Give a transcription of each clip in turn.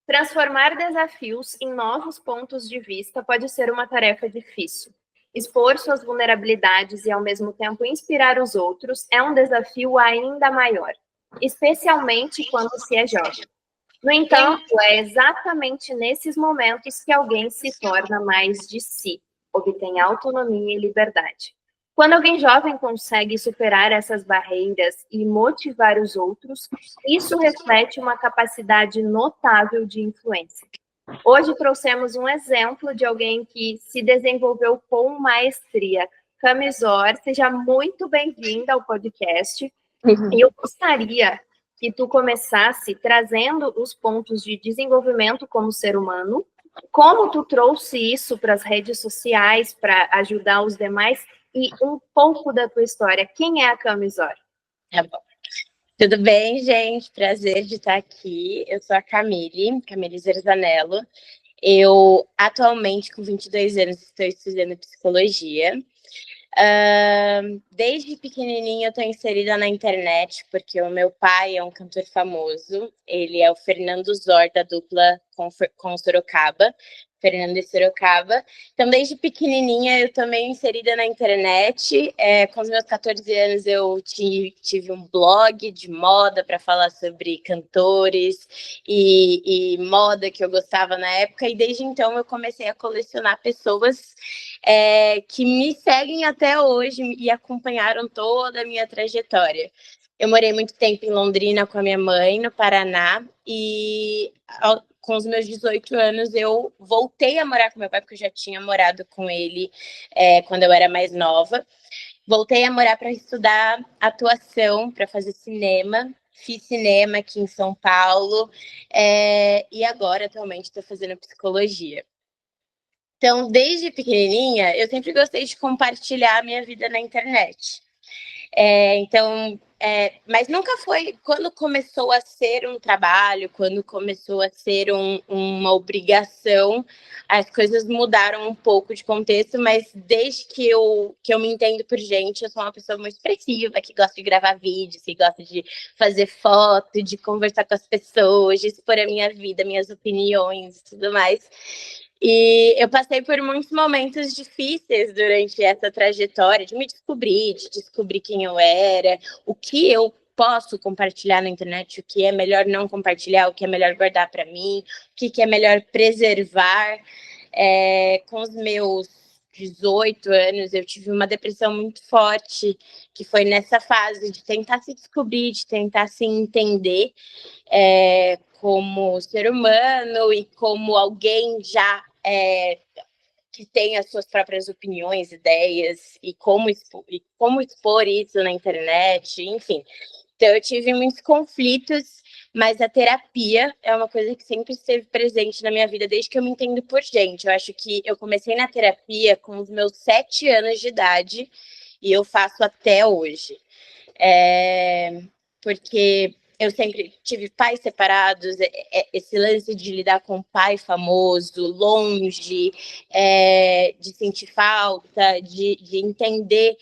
Transformar desafios em novos pontos de vista pode ser uma tarefa difícil. Expor suas vulnerabilidades e, ao mesmo tempo, inspirar os outros é um desafio ainda maior, especialmente quando se é jovem. No entanto, é exatamente nesses momentos que alguém se torna mais de si, obtém autonomia e liberdade. Quando alguém jovem consegue superar essas barreiras e motivar os outros, isso reflete uma capacidade notável de influência. Hoje trouxemos um exemplo de alguém que se desenvolveu com maestria. Camisor, seja muito bem-vinda ao podcast. E eu gostaria que tu começasse trazendo os pontos de desenvolvimento como ser humano, como tu trouxe isso para as redes sociais para ajudar os demais e um pouco da tua história. Quem é a Camisor? Tá bom. Tudo bem, gente? Prazer de estar aqui. Eu sou a Camille Zerzanello. Eu, atualmente, com 22 anos, estou estudando psicologia. Desde pequenininha eu estou inserida na internet, porque o meu pai é um cantor famoso. Ele é o Fernando Zor, da dupla com Sorocaba. Fernando e Sorocaba. Então, desde pequenininha, eu também inserida na internet. Com os meus 14 anos, eu tive um blog de moda para falar sobre cantores e moda que eu gostava na época. E desde então, eu comecei a colecionar pessoas que me seguem até hoje e acompanharam toda a minha trajetória. Eu morei muito tempo em Londrina com a minha mãe, no Paraná, e com os meus 18 anos eu voltei a morar com meu pai, porque eu já tinha morado com ele quando eu era mais nova. Voltei a morar para estudar atuação, para fazer cinema. Fiz cinema aqui em São Paulo e agora, atualmente, estou fazendo psicologia. Então, desde pequenininha, eu sempre gostei de compartilhar a minha vida na internet. Mas nunca foi quando começou a ser um trabalho, quando começou a ser uma obrigação, as coisas mudaram um pouco de contexto, mas desde que eu me entendo por gente, eu sou uma pessoa muito expressiva, que gosta de gravar vídeos, que gosta de fazer foto, de conversar com as pessoas, de expor a minha vida, minhas opiniões e tudo mais. E eu passei por muitos momentos difíceis durante essa trajetória de me descobrir, de descobrir quem eu era, o que eu posso compartilhar na internet, o que é melhor não compartilhar, o que é melhor guardar para mim, o que é melhor preservar. Com os meus 18 anos, eu tive uma depressão muito forte, que foi nessa fase de tentar se descobrir, de tentar se entender como ser humano e como alguém já que tem as suas próprias opiniões, ideias e como expor isso na internet, enfim. Então, eu tive muitos conflitos, mas a terapia é uma coisa que sempre esteve presente na minha vida, desde que eu me entendo por gente. Eu acho que eu comecei na terapia com os meus 7 anos de idade e eu faço até hoje. Porque eu sempre tive pais separados, esse lance de lidar com um pai famoso, longe, de sentir falta, de entender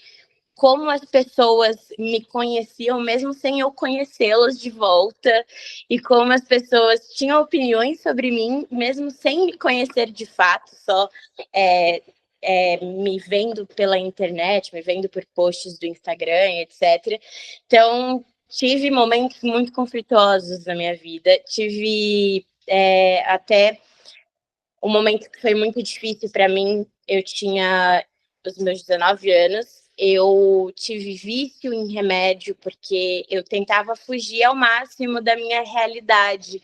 como as pessoas me conheciam, mesmo sem eu conhecê-las de volta, e como as pessoas tinham opiniões sobre mim, mesmo sem me conhecer de fato, só me vendo pela internet, me vendo por posts do Instagram, etc. Então, tive momentos muito conflituosos na minha vida. Tive até um momento que foi muito difícil para mim. Eu tinha os meus 19 anos. Eu tive vício em remédio porque eu tentava fugir ao máximo da minha realidade.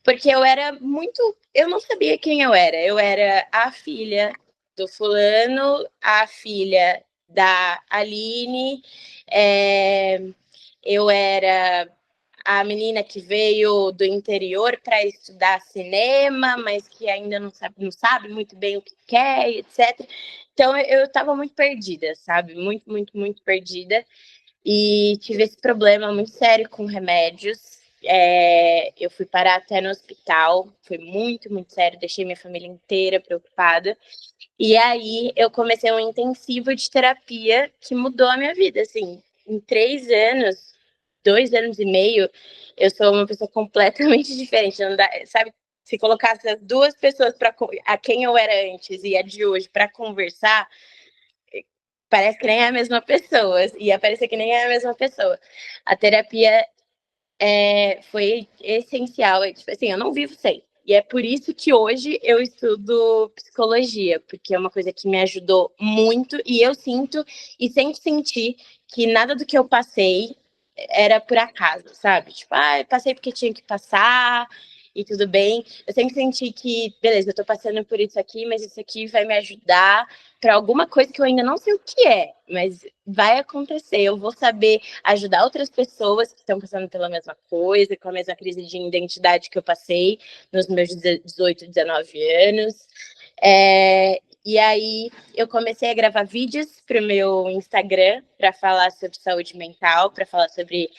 Porque eu não sabia quem eu era. Eu era a filha do fulano, a filha da Aline, eu era a menina que veio do interior para estudar cinema, mas que ainda não sabe muito bem o que quer, etc. Então, eu estava muito perdida, sabe? Muito, muito, muito perdida. E tive esse problema muito sério com remédios. Eu fui parar até no hospital. Foi muito, muito sério. Deixei minha família inteira preocupada. E aí, eu comecei um intensivo de terapia que mudou a minha vida, assim. Em 3 anos, 2 anos e meio, eu sou uma pessoa completamente diferente. Não dá, sabe se colocasse as duas pessoas a quem eu era antes e a de hoje para conversar, parece que nem é a mesma pessoa, ia parecer que nem é a mesma pessoa. A terapia foi essencial, tipo assim, eu não vivo sem. E é por isso que hoje eu estudo psicologia, porque é uma coisa que me ajudou muito, e eu sinto e sempre senti que nada do que eu passei era por acaso, sabe? Tipo, eu passei porque tinha que passar e tudo bem. Eu sempre senti que, beleza, eu tô passando por isso aqui, mas isso aqui vai me ajudar para alguma coisa que eu ainda não sei o que é, mas vai acontecer. Eu vou saber ajudar outras pessoas que estão passando pela mesma coisa, com a mesma crise de identidade que eu passei nos meus 18, 19 anos. E aí eu comecei a gravar vídeos para o meu Instagram para falar sobre saúde mental, para falar sobre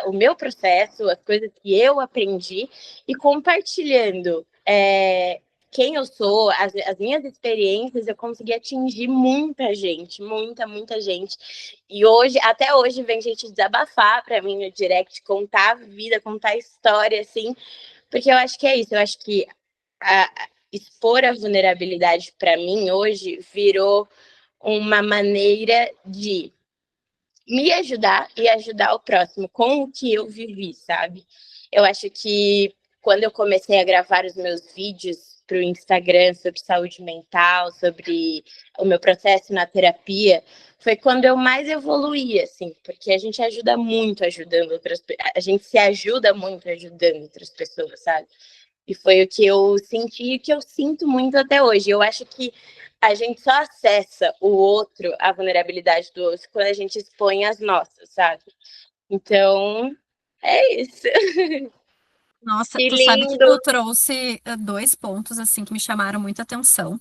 o meu processo, as coisas que eu aprendi e compartilhando quem eu sou, as minhas experiências, eu consegui atingir muita gente, muita gente. E hoje, até hoje, vem gente desabafar para mim no direct, contar a vida, contar a história, assim, porque eu acho que é isso, eu acho que expor a vulnerabilidade para mim hoje virou uma maneira de me ajudar e ajudar o próximo com o que eu vivi, sabe? Eu acho que quando eu comecei a gravar os meus vídeos para o Instagram sobre saúde mental, sobre o meu processo na terapia, foi quando eu mais evoluí, assim, porque a gente ajuda muito ajudando a gente se ajuda muito ajudando outras pessoas, sabe? E foi o que eu senti e que eu sinto muito até hoje. Eu acho que a gente só acessa o outro, a vulnerabilidade do outro, quando a gente expõe as nossas, sabe? Então, é isso. Nossa, Que tu sabe que lindo! tu trouxe 2 pontos, assim, que me chamaram muita atenção.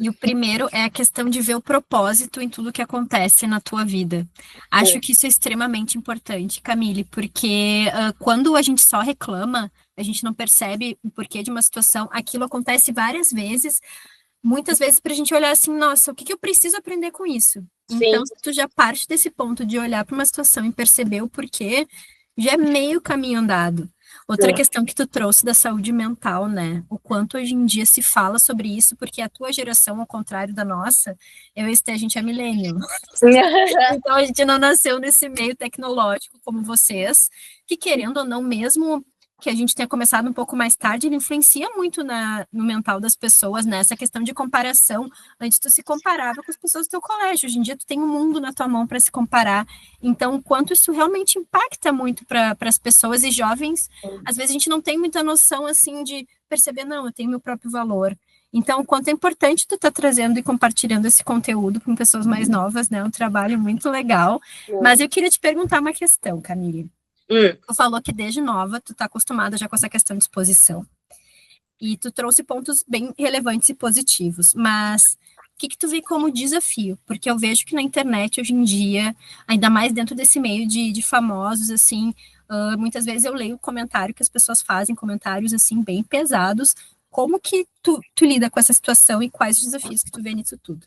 E o primeiro é a questão de ver o propósito em tudo que acontece na tua vida. Acho que isso é extremamente importante, Camille, porque quando a gente só reclama, a gente não percebe o porquê de uma situação, aquilo acontece várias vezes, muitas vezes para a gente olhar assim, nossa, o que eu preciso aprender com isso? Então, Sim. se tu já parte desse ponto de olhar para uma situação e perceber o porquê, já é meio caminho andado. Outra questão que tu trouxe da saúde mental, né? O quanto hoje em dia se fala sobre isso, porque a tua geração, ao contrário da nossa, eu e a gente é millennial. Então a gente não nasceu nesse meio tecnológico como vocês, que querendo ou não, mesmo que a gente tenha começado um pouco mais tarde, ele influencia muito no mental das pessoas, nessa questão de comparação. Antes tu se comparava com as pessoas do teu colégio, hoje em dia tu tem um mundo na tua mão para se comparar. Então, o quanto isso realmente impacta muito para as pessoas e jovens, às vezes a gente não tem muita noção assim de perceber, não, eu tenho meu próprio valor. Então, o quanto é importante tu estar trazendo e compartilhando esse conteúdo com pessoas mais novas, né? É um trabalho muito legal. Mas eu queria te perguntar uma questão, Camille. Tu falou que desde nova tu tá acostumada já com essa questão de exposição. E tu trouxe pontos bem relevantes e positivos. Mas o que tu vê como desafio? Porque eu vejo que na internet hoje em dia, ainda mais dentro desse meio de famosos, assim, muitas vezes eu leio o comentário que as pessoas fazem, comentários, assim, bem pesados. Como que tu lida com essa situação e quais os desafios que tu vê nisso tudo?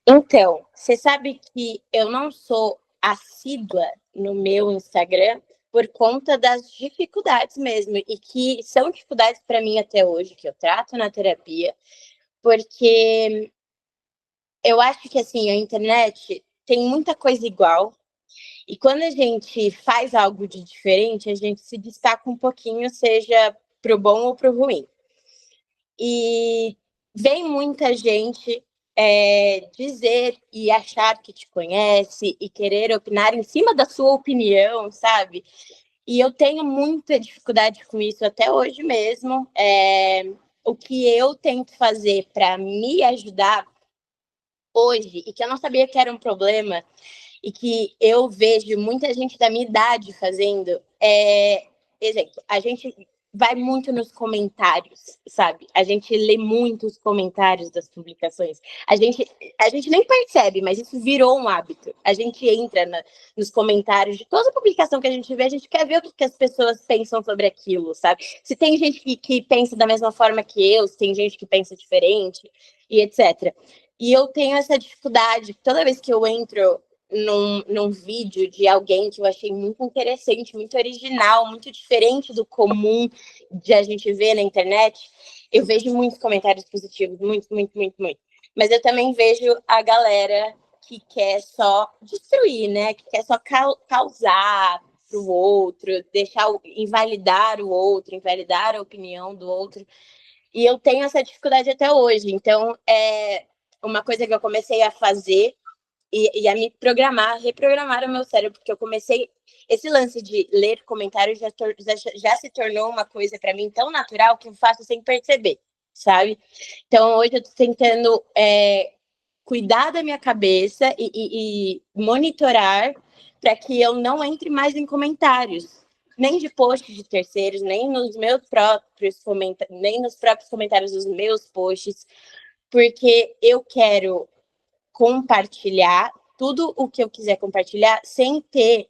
Então, você sabe que eu não sou assídua no meu Instagram por conta das dificuldades mesmo, e que são dificuldades para mim até hoje, que eu trato na terapia, porque eu acho que assim, a internet tem muita coisa igual, e quando a gente faz algo de diferente, a gente se destaca um pouquinho, seja pro bom ou pro ruim. E vem muita gente dizer e achar que te conhece e querer opinar em cima da sua opinião, sabe? E eu tenho muita dificuldade com isso até hoje mesmo. O que eu tento fazer para me ajudar hoje, e que eu não sabia que era um problema, e que eu vejo muita gente da minha idade fazendo, exemplo, a gente vai muito nos comentários, sabe? A gente lê muito os comentários das publicações. A gente nem percebe, mas isso virou um hábito. A gente entra nos comentários de toda publicação que a gente vê, a gente quer ver o que as pessoas pensam sobre aquilo, sabe? Se tem gente que pensa da mesma forma que eu, se tem gente que pensa diferente, e etc. E eu tenho essa dificuldade, toda vez que eu entro num vídeo de alguém que eu achei muito interessante, muito original, muito diferente do comum de a gente ver na internet, eu vejo muitos comentários positivos, muito, muito, muito, muito. Mas eu também vejo a galera que quer só destruir, né? Que quer só causar para o outro, invalidar o outro, invalidar a opinião do outro. E eu tenho essa dificuldade até hoje. Então, é uma coisa que eu comecei a fazer e a me reprogramar o meu cérebro, porque eu comecei... Esse lance de ler comentários já se tornou uma coisa para mim tão natural que eu faço sem perceber, sabe? Então, hoje eu tô tentando cuidar da minha cabeça e monitorar para que eu não entre mais em comentários, nem de posts de terceiros, nem nos meus próprios comentários dos meus posts, porque eu quero compartilhar tudo o que eu quiser compartilhar sem ter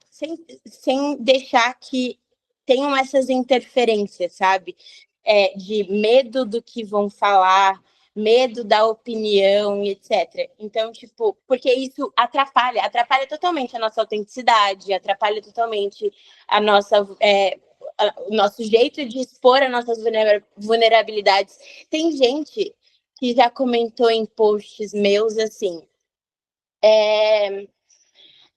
sem deixar que tenham essas interferências, sabe? De medo do que vão falar, medo da opinião, etc. Então, tipo, porque isso atrapalha totalmente a nossa autenticidade, atrapalha totalmente a nossa, o nosso jeito de expor as nossas vulnerabilidades. Tem gente que já comentou em posts meus assim,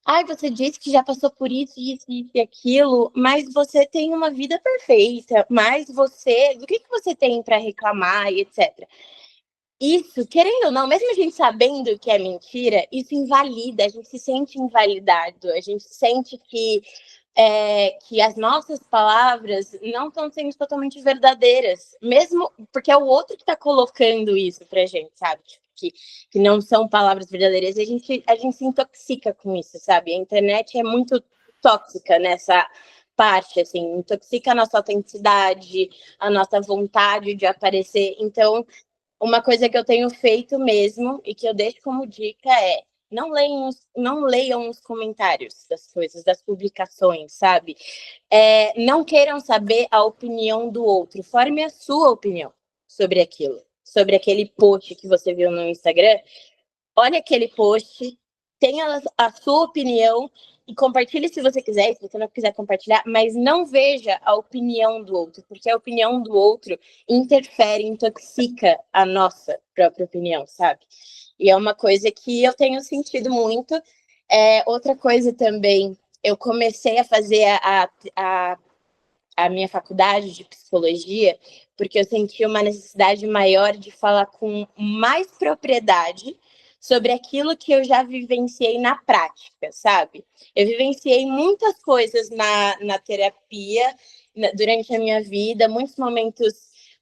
ai, você disse que já passou por isso, isso, isso e aquilo, mas você tem uma vida perfeita, mas do que você tem para reclamar e etc. Isso, querendo ou não, mesmo a gente sabendo que é mentira, isso invalida, a gente se sente invalidado, a gente sente que as nossas palavras não estão sendo totalmente verdadeiras, mesmo porque é o outro que está colocando isso pra gente, sabe? Que não são palavras verdadeiras, a gente se intoxica com isso, sabe? A internet é muito tóxica nessa parte, assim, intoxica a nossa autenticidade, a nossa vontade de aparecer. Então, uma coisa que eu tenho feito mesmo e que eu deixo como dica é não leiam os comentários das coisas, das publicações, sabe? Não queiram saber a opinião do outro. Forme a sua opinião sobre aquilo, sobre aquele post que você viu no Instagram. Olha aquele post, tenha a sua opinião e compartilhe se você quiser, se você não quiser compartilhar, mas não veja a opinião do outro, porque a opinião do outro interfere, intoxica a nossa própria opinião, sabe? E é uma coisa que eu tenho sentido muito. Outra coisa também, eu comecei a fazer a minha faculdade de psicologia porque eu senti uma necessidade maior de falar com mais propriedade sobre aquilo que eu já vivenciei na prática, sabe? Eu vivenciei muitas coisas na terapia durante a minha vida, muitos momentos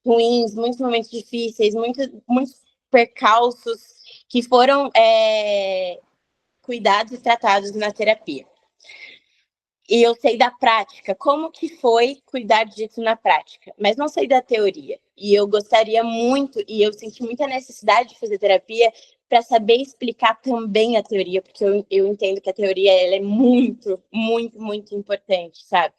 ruins, muitos momentos difíceis, muitos percalços que foram cuidados e tratados na terapia. E eu sei da prática, como que foi cuidar disso na prática, mas não sei da teoria. E eu gostaria muito, e eu senti muita necessidade de fazer terapia para saber explicar também a teoria, porque eu entendo que a teoria ela é muito, muito, muito importante, sabe?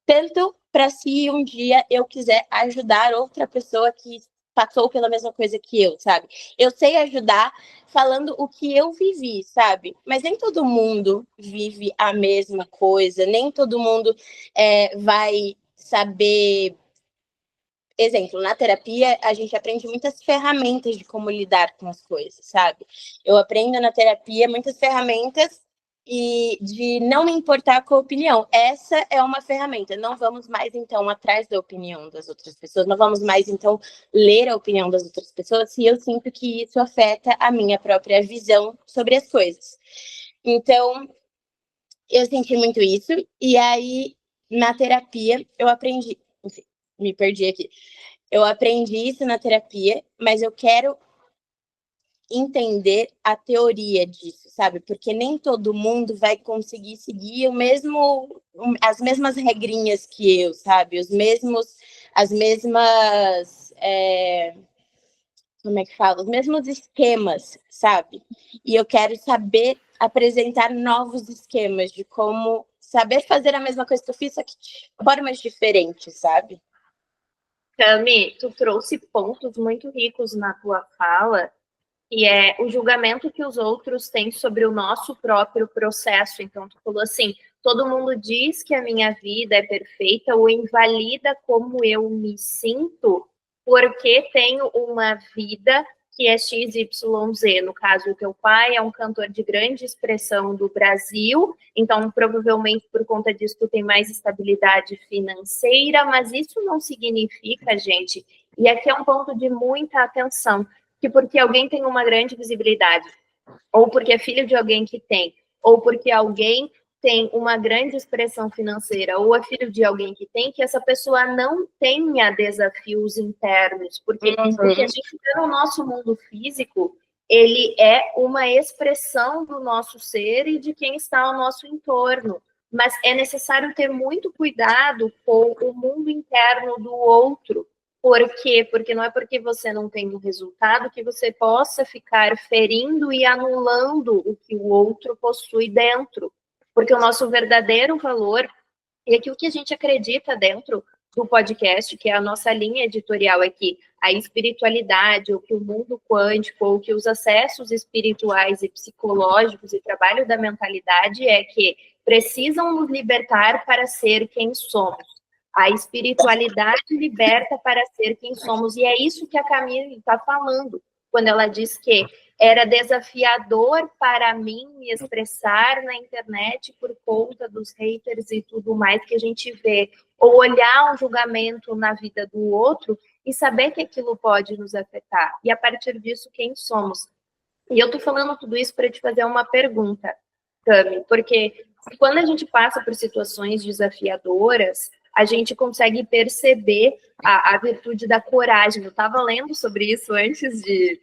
Tanto para se um dia eu quiser ajudar outra pessoa que passou pela mesma coisa que eu, sabe? Eu sei ajudar falando o que eu vivi, sabe? Mas nem todo mundo vive a mesma coisa, nem todo mundo vai saber. Exemplo, na terapia, a gente aprende muitas ferramentas de como lidar com as coisas, sabe? Eu aprendo na terapia muitas ferramentas e de não me importar com a opinião. Essa é uma ferramenta. Não vamos mais, então, atrás da opinião das outras pessoas. Não vamos mais, então, ler a opinião das outras pessoas se eu sinto que isso afeta a minha própria visão sobre as coisas. Então, eu senti muito isso. E aí, na terapia, eu aprendi... Enfim, me perdi aqui. Eu aprendi isso na terapia, mas eu quero entender a teoria disso, sabe? Porque nem todo mundo vai conseguir seguir as mesmas regrinhas que eu, sabe? As mesmas, como é que fala? Os mesmos esquemas, sabe? E eu quero saber apresentar novos esquemas de como saber fazer a mesma coisa que eu fiz, só que de formas diferentes, sabe? Tami, tu trouxe pontos muito ricos na tua fala que é o julgamento que os outros têm sobre o nosso próprio processo. Então, tu falou assim, todo mundo diz que a minha vida é perfeita ou invalida como eu me sinto porque tenho uma vida que é XYZ. No caso, o teu pai é um cantor de grande expressão do Brasil, então provavelmente por conta disso tu tem mais estabilidade financeira, mas isso não significa, gente, e aqui é um ponto de muita atenção, que porque alguém tem uma grande visibilidade, ou porque é filho de alguém que tem, ou porque alguém tem uma grande expressão financeira, ou é filho de alguém que tem, que essa pessoa não tenha desafios internos, porque o que a gente vê no nosso mundo físico, ele é uma expressão do nosso ser e de quem está ao nosso entorno, mas é necessário ter muito cuidado com o mundo interno do outro. Por quê? Porque não é porque você não tem um resultado que você possa ficar ferindo e anulando o que o outro possui dentro. Porque o nosso verdadeiro valor, e aquilo que a gente acredita dentro do podcast, que é a nossa linha editorial aqui, a espiritualidade, ou que o mundo quântico, ou que os acessos espirituais e psicológicos e trabalho da mentalidade é que precisam nos libertar para ser quem somos. A espiritualidade liberta para ser quem somos. E é isso que a Camille está falando, quando ela diz que era desafiador para mim me expressar na internet por conta dos haters e tudo mais que a gente vê. Ou olhar um julgamento na vida do outro e saber que aquilo pode nos afetar. E a partir disso, quem somos? E eu estou falando tudo isso para te fazer uma pergunta, Cami, porque quando a gente passa por situações desafiadoras, a gente consegue perceber a virtude da coragem. Eu estava lendo sobre isso antes de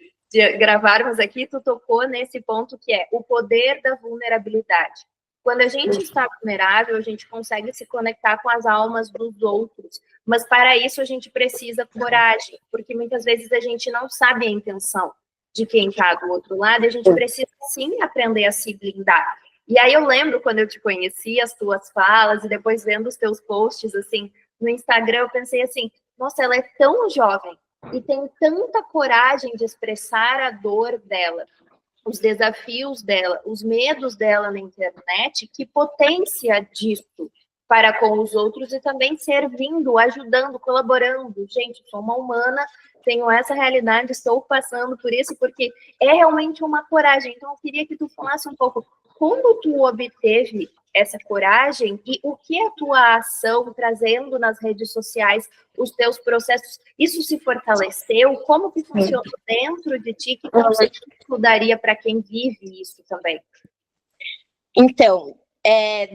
gravarmos aqui, tu tocou nesse ponto que é o poder da vulnerabilidade. Quando a gente está vulnerável, a gente consegue se conectar com as almas dos outros, mas para isso a gente precisa coragem, porque muitas vezes a gente não sabe a intenção de quem está do outro lado, e a gente precisa sim aprender a se blindar. E aí eu lembro quando eu te conheci, as tuas falas, e depois vendo os teus posts, assim, no Instagram, eu pensei assim, nossa, ela é tão jovem, e tem tanta coragem de expressar a dor dela, os desafios dela, os medos dela na internet, que potência disso para com os outros e também servindo, ajudando, colaborando. Gente, sou uma humana, tenho essa realidade, estou passando por isso, porque é realmente uma coragem. Então, eu queria que tu falasse um pouco como tu obteve essa coragem e o que a tua ação, trazendo nas redes sociais os teus processos, isso se fortaleceu? Como que funcionou dentro de ti? Que conselho tu daria para quem vive isso também? Então,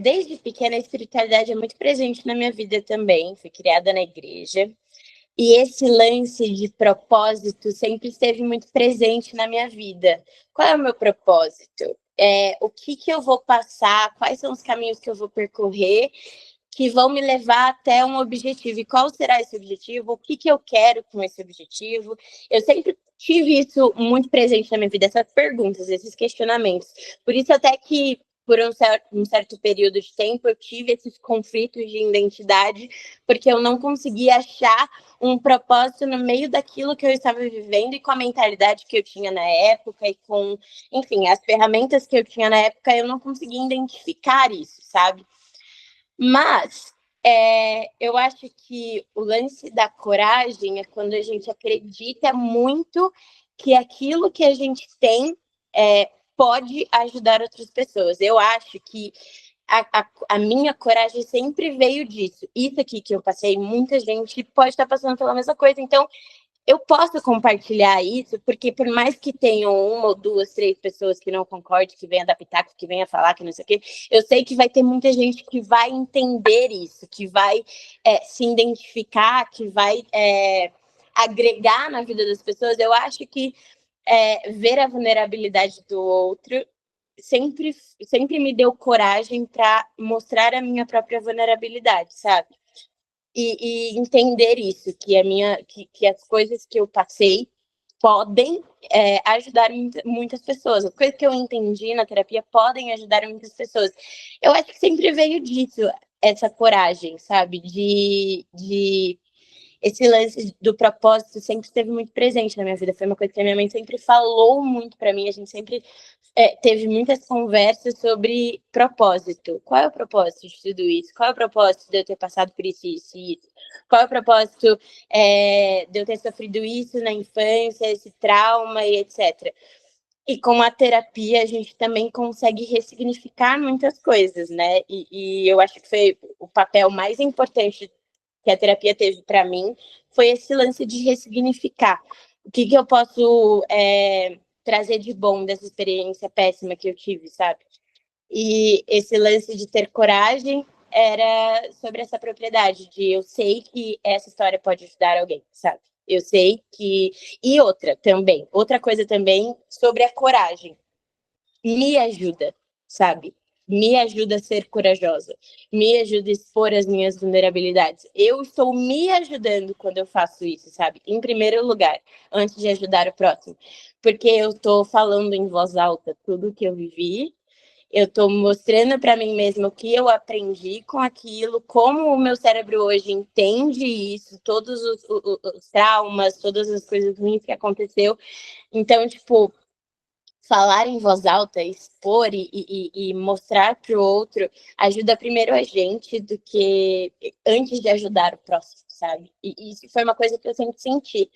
desde pequena a espiritualidade é muito presente na minha vida também. Fui criada na igreja. E esse lance de propósito sempre esteve muito presente na minha vida. Qual é o meu propósito? O que eu vou passar, quais são os caminhos que eu vou percorrer que vão me levar até um objetivo. E qual será esse objetivo? O que eu quero com esse objetivo? Eu sempre tive isso muito presente na minha vida, essas perguntas, esses questionamentos. Por isso até que por um certo período de tempo, eu tive esses conflitos de identidade, porque eu não conseguia achar um propósito no meio daquilo que eu estava vivendo e com a mentalidade que eu tinha na época e com, enfim, as ferramentas que eu tinha na época, eu não conseguia identificar isso, sabe? Mas eu acho que o lance da coragem é quando a gente acredita muito que aquilo que a gente tem pode ajudar outras pessoas. Eu acho que a minha coragem sempre veio disso. Isso aqui que eu passei, muita gente pode estar passando pela mesma coisa. Então, eu posso compartilhar isso, porque por mais que tenham uma ou duas, três pessoas que não concordem, que venham dar pitaco, que venham falar, que não sei o quê, eu sei que vai ter muita gente que vai entender isso, que vai se identificar, que vai agregar na vida das pessoas. Eu acho que ver a vulnerabilidade do outro sempre me deu coragem para mostrar a minha própria vulnerabilidade, sabe? E entender isso, que as coisas que eu passei podem ajudar muitas pessoas. As coisas que eu entendi na terapia podem ajudar muitas pessoas. Eu acho que sempre veio disso, essa coragem, sabe? De esse lance do propósito sempre esteve muito presente na minha vida. Foi uma coisa que a minha mãe sempre falou muito para mim. A gente sempre teve muitas conversas sobre propósito. Qual é o propósito de tudo isso? Qual é o propósito de eu ter passado por isso, isso e isso? Qual é o propósito de eu ter sofrido isso na infância, esse trauma e etc. E com a terapia a gente também consegue ressignificar muitas coisas, né? E eu acho que foi o papel mais importante que a terapia teve para mim, foi esse lance de ressignificar. O que eu posso trazer de bom dessa experiência péssima que eu tive, sabe? E esse lance de ter coragem era sobre essa propriedade de eu sei que essa história pode ajudar alguém, sabe? Eu sei que... E outra coisa também sobre a coragem. Me ajuda, sabe? Me ajuda a ser corajosa. Me ajuda a expor as minhas vulnerabilidades. Eu estou me ajudando quando eu faço isso, sabe? Em primeiro lugar, antes de ajudar o próximo. Porque eu estou falando em voz alta tudo que eu vivi. Eu estou mostrando para mim mesma o que eu aprendi com aquilo, como o meu cérebro hoje entende isso, todos os traumas, todas as coisas ruins que aconteceu. Então, tipo, falar em voz alta, expor e mostrar para o outro ajuda primeiro a gente do que antes de ajudar o próximo, sabe? E isso foi uma coisa que eu sempre senti.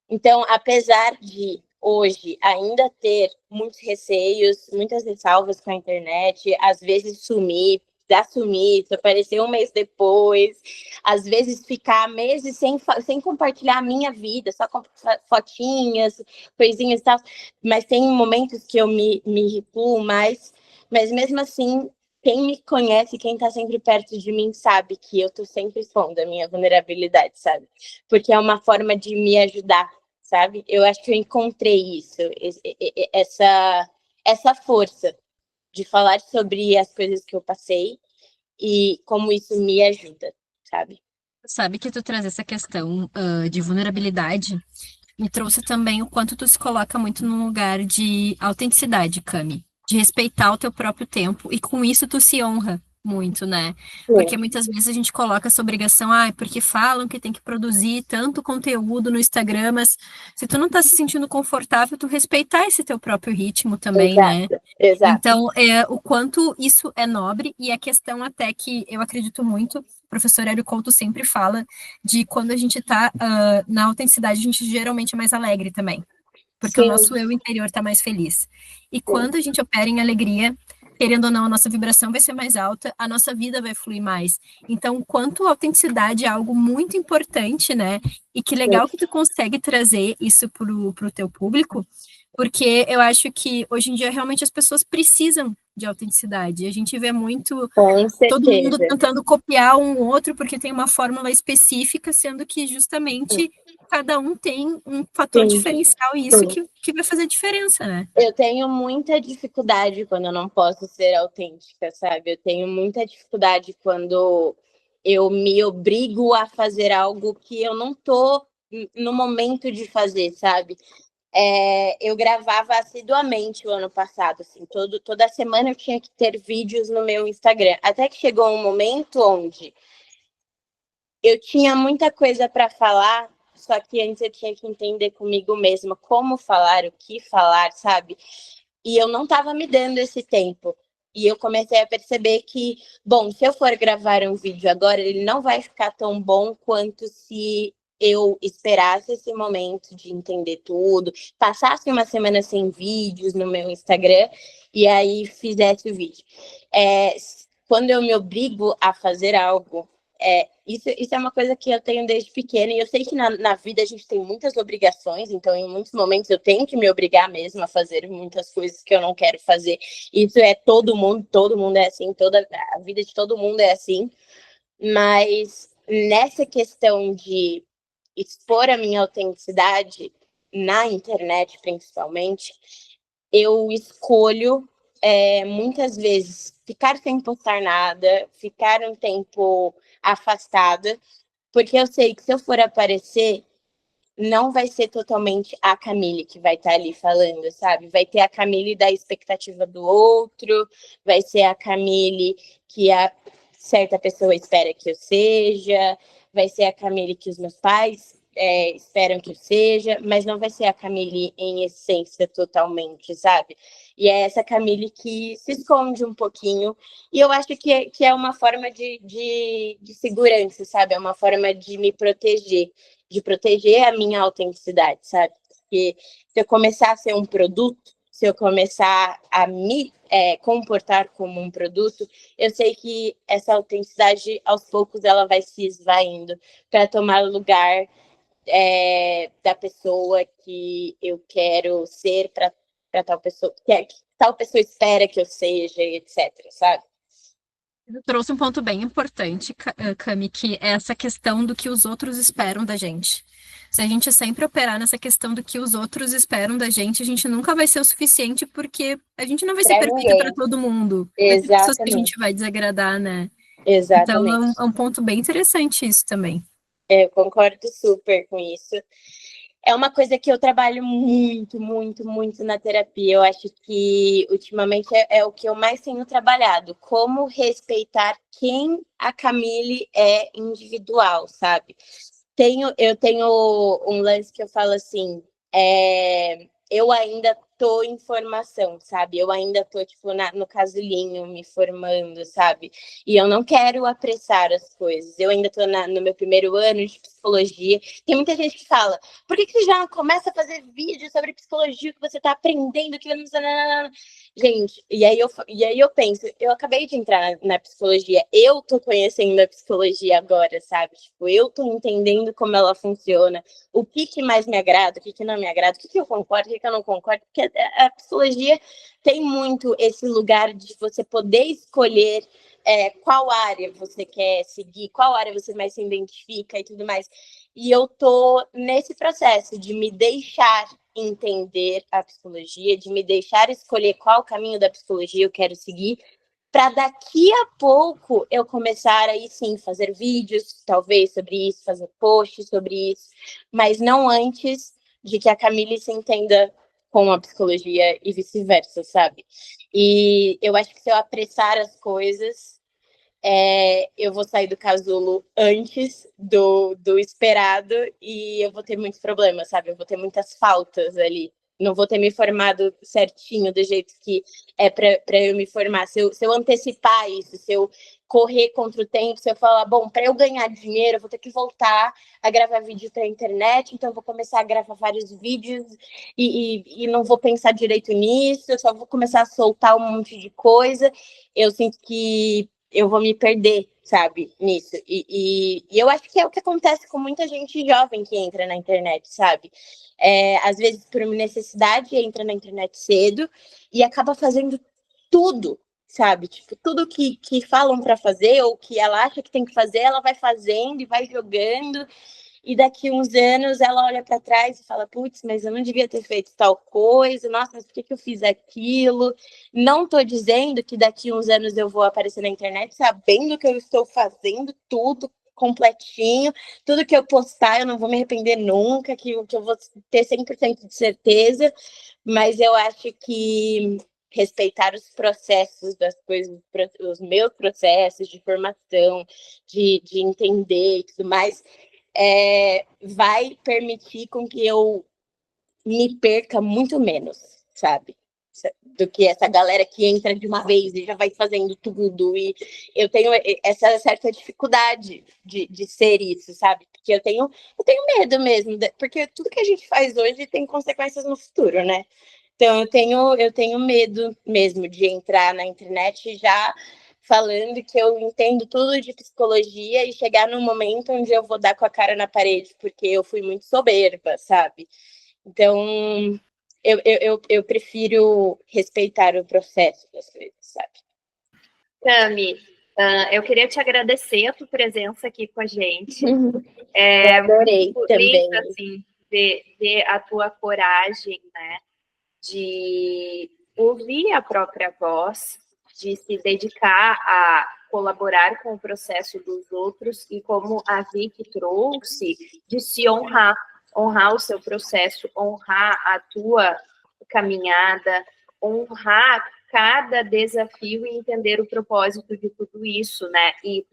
Então, apesar de hoje ainda ter muitos receios, muitas ressalvas com a internet, às vezes sumir, aparecer um mês depois, às vezes ficar meses sem compartilhar a minha vida, só com fotinhas, coisinhas e tal, mas tem momentos que eu me recuo mais, mas mesmo assim, quem me conhece, quem tá sempre perto de mim, sabe que eu tô sempre expondo a minha vulnerabilidade, sabe? Porque é uma forma de me ajudar, sabe? Eu acho que eu encontrei isso, essa força de falar sobre as coisas que eu passei e como isso me ajuda, sabe? Sabe que tu traz essa questão de vulnerabilidade, me trouxe também o quanto tu se coloca muito num lugar de autenticidade, Cami, de respeitar o teu próprio tempo, e com isso tu se honra muito, né? Porque muitas vezes a gente coloca essa obrigação, porque falam que tem que produzir tanto conteúdo no Instagram, mas se tu não tá se sentindo confortável, tu respeitar esse teu próprio ritmo também, né? Exato. Então, o quanto isso é nobre, e a questão até que eu acredito muito, o professor Hélio Couto sempre fala de quando a gente tá na autenticidade, a gente geralmente é mais alegre também, porque o nosso eu interior tá mais feliz. E quando a gente opera em alegria, querendo ou não, a nossa vibração vai ser mais alta, a nossa vida vai fluir mais. Então, quanto a autenticidade é algo muito importante, né? E que legal que tu consegue trazer isso pro teu público, porque eu acho que hoje em dia realmente as pessoas precisam de autenticidade. A gente vê muito todo mundo tentando copiar um outro porque tem uma fórmula específica, sendo que justamente cada um tem um fator diferencial, e isso que vai fazer diferença, né? Eu tenho muita dificuldade quando eu não posso ser autêntica, sabe? Eu tenho muita dificuldade quando eu me obrigo a fazer algo que eu não tô no momento de fazer, sabe? Eu gravava assiduamente o ano passado, assim, toda semana eu tinha que ter vídeos no meu Instagram, até que chegou um momento onde eu tinha muita coisa para falar, só que antes eu tinha que entender comigo mesma como falar, o que falar, sabe? E eu não estava me dando esse tempo. E eu comecei a perceber que, bom, se eu for gravar um vídeo agora, ele não vai ficar tão bom quanto se eu esperasse esse momento de entender tudo, passasse uma semana sem vídeos no meu Instagram e aí fizesse o vídeo. Quando eu me obrigo a fazer algo, isso é uma coisa que eu tenho desde pequena, e eu sei que na vida a gente tem muitas obrigações, então em muitos momentos eu tenho que me obrigar mesmo a fazer muitas coisas que eu não quero fazer. Isso é todo mundo é assim, a vida de todo mundo é assim, mas nessa questão de expor a minha autenticidade, na internet principalmente, eu escolho muitas vezes ficar sem postar nada, ficar um tempo afastada, porque eu sei que se eu for aparecer, não vai ser totalmente a Camille que vai estar ali falando, sabe? Vai ter a Camille da expectativa do outro, vai ser a Camille que a certa pessoa espera que eu seja, vai ser a Camille que os meus pais esperam que eu seja, mas não vai ser a Camille em essência totalmente, sabe? E é essa Camille que se esconde um pouquinho, e eu acho que é uma forma de segurança, sabe? É uma forma de me proteger, de proteger a minha autenticidade, sabe? Porque se eu começar a ser um produto, se eu começar a me comportar como um produto, eu sei que essa autenticidade, aos poucos, ela vai se esvaindo para tomar lugar da pessoa que eu quero ser para tal pessoa, que tal pessoa espera que eu seja, etc, sabe? Tu trouxe um ponto bem importante, Cami, que é essa questão do que os outros esperam da gente. Se a gente sempre operar nessa questão do que os outros esperam da gente, a gente nunca vai ser o suficiente, porque a gente não vai ser Para perfeita para ninguém. todo mundo. Vai ter pessoas que a gente Exatamente. vai desagradar, né? Então Exatamente. é um ponto bem interessante isso também. Eu concordo super com isso. É uma coisa que eu trabalho muito, muito, muito na terapia. Eu acho que ultimamente é o que eu mais tenho trabalhado. Como respeitar quem a Camille é individual, sabe? Eu tenho um lance que eu falo assim, eu ainda tô em formação, sabe? Eu ainda tô, tipo, no casulinho, me formando, sabe? E eu não quero apressar as coisas. Eu ainda tô no meu primeiro ano de psicologia. Tem muita gente que fala, por que você já não começa a fazer vídeo sobre psicologia que você tá aprendendo, que não... Gente, e aí eu penso, eu acabei de entrar na psicologia, eu tô conhecendo a psicologia agora, sabe? Tipo, eu tô entendendo como ela funciona, o que mais me agrada, o que não me agrada, o que eu concordo, o que eu não concordo, porque a psicologia tem muito esse lugar de você poder escolher qual área você quer seguir, qual área você mais se identifica e tudo mais. E eu tô nesse processo de me deixar entender a psicologia, de me deixar escolher qual caminho da psicologia eu quero seguir, para daqui a pouco eu começar aí sim fazer vídeos, talvez sobre isso, fazer posts sobre isso, mas não antes de que a Camille se entenda com a psicologia e vice-versa, sabe? E eu acho que se eu apressar as coisas, eu vou sair do casulo antes do esperado e eu vou ter muitos problemas, sabe? Eu vou ter muitas faltas ali. Não vou ter me formado certinho do jeito que é para eu me formar. Se eu antecipar isso, se eu correr contra o tempo, se eu falar, bom, para eu ganhar dinheiro, eu vou ter que voltar a gravar vídeo para a internet, então eu vou começar a gravar vários vídeos e não vou pensar direito nisso, eu só vou começar a soltar um monte de coisa. Eu sinto que eu vou me perder, sabe, nisso. E eu acho que é o que acontece com muita gente jovem que entra na internet, sabe? Às vezes, por necessidade, entra na internet cedo e acaba fazendo tudo, sabe? Tipo, tudo que falam para fazer ou que ela acha que tem que fazer, ela vai fazendo e vai jogando. E daqui uns anos ela olha para trás e fala, putz, mas eu não devia ter feito tal coisa, nossa, mas por que eu fiz aquilo? Não estou dizendo que daqui uns anos eu vou aparecer na internet sabendo que eu estou fazendo tudo completinho, tudo que eu postar eu não vou me arrepender nunca, que eu vou ter 100% de certeza, mas eu acho que respeitar os processos das coisas, os meus processos de formação, de entender e tudo mais, vai permitir com que eu me perca muito menos, sabe? Do que essa galera que entra de uma vez e já vai fazendo tudo. E eu tenho essa certa dificuldade de ser isso, sabe? Porque eu tenho medo mesmo, porque tudo que a gente faz hoje tem consequências no futuro, né? Então eu tenho medo mesmo de entrar na internet já falando que eu entendo tudo de psicologia e chegar num momento onde eu vou dar com a cara na parede, porque eu fui muito soberba, sabe? Então, eu prefiro respeitar o processo das coisas, sabe? Cami, eu queria te agradecer a tua presença aqui com a gente. Eu adorei Muito também. lindo, assim, ver a tua coragem, né? De ouvir a própria voz, de se dedicar a colaborar com o processo dos outros e como a Vicky trouxe, de se honrar o seu processo, honrar a tua caminhada, honrar cada desafio e entender o propósito de tudo isso, né? E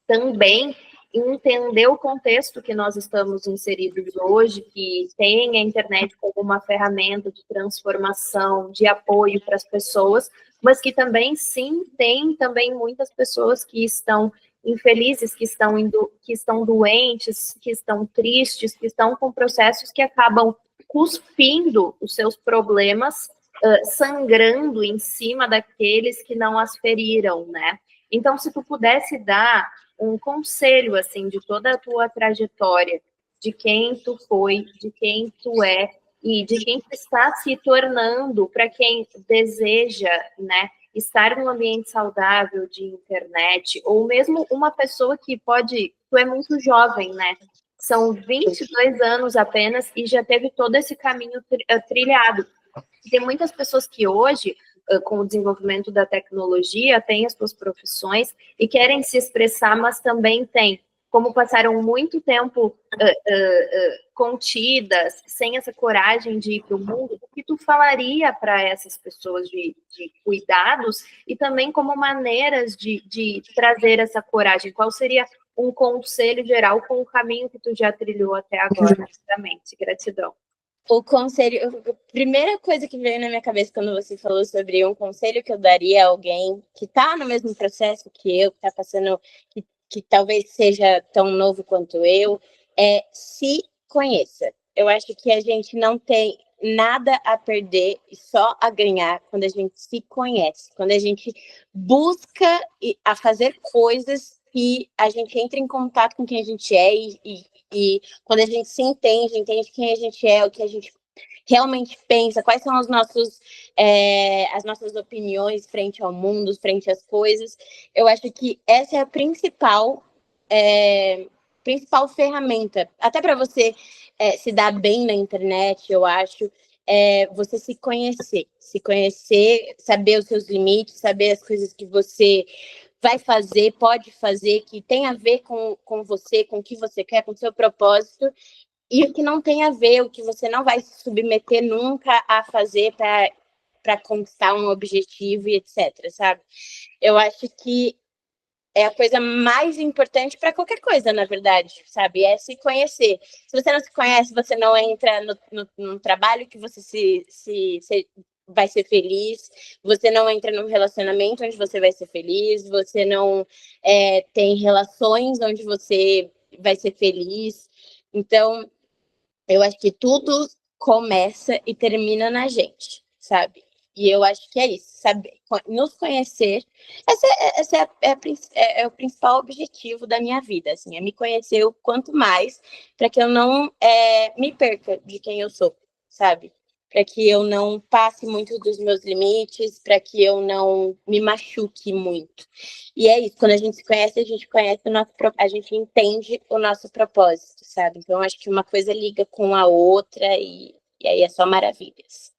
também entender o contexto que nós estamos inseridos hoje, que tem a internet como uma ferramenta de transformação, de apoio para as pessoas, mas que também, sim, tem também muitas pessoas que estão infelizes, que estão doentes, que estão tristes, que estão com processos que acabam cuspindo os seus problemas, sangrando em cima daqueles que não as feriram, né? Então, se tu pudesse dar um conselho, assim, de toda a tua trajetória, de quem tu foi, de quem tu é, e de quem tu está se tornando, para quem deseja, né, estar num ambiente saudável de internet, ou mesmo uma pessoa que tu é muito jovem, né, são 22 anos apenas, e já teve todo esse caminho trilhado. Tem muitas pessoas que hoje, com o desenvolvimento da tecnologia, têm as suas profissões e querem se expressar, mas também têm, como passaram muito tempo contidas, sem essa coragem de ir para o mundo, o que tu falaria para essas pessoas de cuidados e também como maneiras de trazer essa coragem? Qual seria um conselho geral com o caminho que tu já trilhou até agora, justamente? Gratidão. O conselho, a primeira coisa que veio na minha cabeça quando você falou sobre um conselho que eu daria a alguém que está no mesmo processo que eu, que está passando, que talvez seja tão novo quanto eu, é se conheça. Eu acho que a gente não tem nada a perder e só a ganhar quando a gente se conhece, quando a gente busca a fazer coisas e a gente entra em contato com quem a gente é e quando a gente se entende quem a gente é, o que a gente realmente pensa, quais são as nossas opiniões frente ao mundo, frente às coisas. Eu acho que essa é a principal ferramenta, até para você se dar bem na internet, eu acho, você se conhecer, saber os seus limites, saber as coisas que você vai fazer, pode fazer, que tem a ver com você, com o que você quer, com o seu propósito, e o que não tem a ver, o que você não vai se submeter nunca a fazer para conquistar um objetivo e etc, sabe? Eu acho que é a coisa mais importante para qualquer coisa, na verdade, sabe? É se conhecer. Se você não se conhece, você não entra no trabalho que você vai ser feliz, você não entra num relacionamento onde você vai ser feliz, você não tem relações onde você vai ser feliz. Então, eu acho que tudo começa e termina na gente, sabe? E eu acho que é isso, saber nos conhecer. Esse é o principal objetivo da minha vida, assim, é me conhecer o quanto mais, para que eu não me perca de quem eu sou, sabe? Para que eu não passe muito dos meus limites, para que eu não me machuque muito. E é isso, quando a gente se conhece, a gente entende o nosso propósito, sabe? Então, acho que uma coisa liga com a outra e aí é só maravilhas.